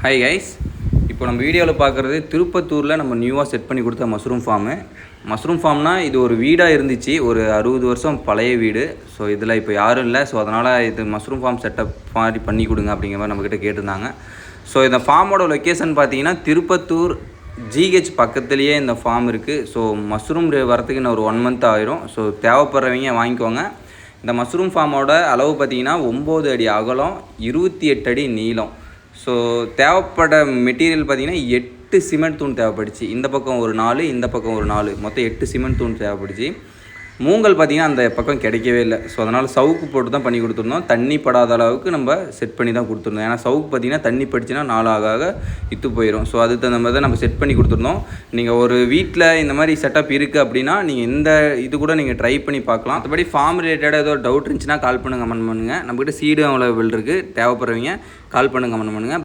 Hi guys, இப்போ நம்ம வீடியோவில் பார்க்குறது திருப்பத்தூரில் நம்ம நியூவாக செட் பண்ணி கொடுத்த மஷ்ரூம் ஃபார்ம்னால் இது ஒரு வீடாக இருந்துச்சு. ஒரு 60 வருஷம் பழைய வீடு. ஸோ இதில் இப்போ யாரும் இல்லை. ஸோ அதனால் இது மஷ்ரூம் ஃபார்ம் செட்டப் மாதிரி பண்ணி கொடுங்க அப்படிங்கிற மாதிரி நம்மக்கிட்ட கேட்டிருந்தாங்க. ஸோ இந்த ஃபார்மோட லொக்கேஷன் பார்த்தீங்கன்னா திருப்பத்தூர் ஜிஹெச் பக்கத்துலேயே இந்த ஃபார்ம் இருக்குது. ஸோ மஷ்ரூம் வரத்துக்கு இன்னும் ஒரு 1 மந்த் ஆயிரும். ஸோ தேவைப்படுறவங்க வாங்கிக்கோங்க. இந்த மஷ்ரூம் ஃபார்மோட அளவு பார்த்தீங்கன்னா 9 அடி அகலம், 28 அடி நீளம். ஸோ தேவைப்பட மெட்டீரியல் பார்த்திங்கன்னா 8 சிமெண்ட் தூண் தேவைப்படுச்சு. இந்த பக்கம் ஒரு 4, இந்த பக்கம் ஒரு 4, மொத்தம் 8 சிமெண்ட் தூண் தேவைப்படுச்சு. மூங்கல் பார்த்திங்கன்னா அந்த பக்கம் கிடைக்கவே இல்லை. ஸோ அதனால் சவுக்கு போட்டு தான் பண்ணி கொடுத்துருந்தோம். தண்ணி படாத அளவுக்கு நம்ம செட் பண்ணி தான் கொடுத்துருந்தோம். ஏன்னா சவுக்கு பார்த்திங்கன்னா தண்ணி படிச்சுன்னா நாள் ஆக இத்து போயிடும். ஸோ அதுக்கு தகுந்த மாதிரி தான் நம்ம செட் பண்ணி கொடுத்துருந்தோம். நீங்கள் ஒரு வீட்டில் இந்த மாதிரி செட்டப் இருக்குது அப்படின்னா நீங்கள் இந்த இது கூட நீங்கள் ட்ரை பண்ணி பார்க்கலாம். மற்றபடி ஃபார்ம் ரிலேட்டடாக ஏதோ டவுட் இருந்துச்சுன்னா கால் பண்ணுங்கள், கமெண்ட் பண்ணுங்கள். நம்மக்கிட்ட சீடும் அவைலபிள் இருக்குது. தேவைப்படுறவங்க கால் பண்ணுங்கள், கமெண்ட் பண்ணுங்கள்.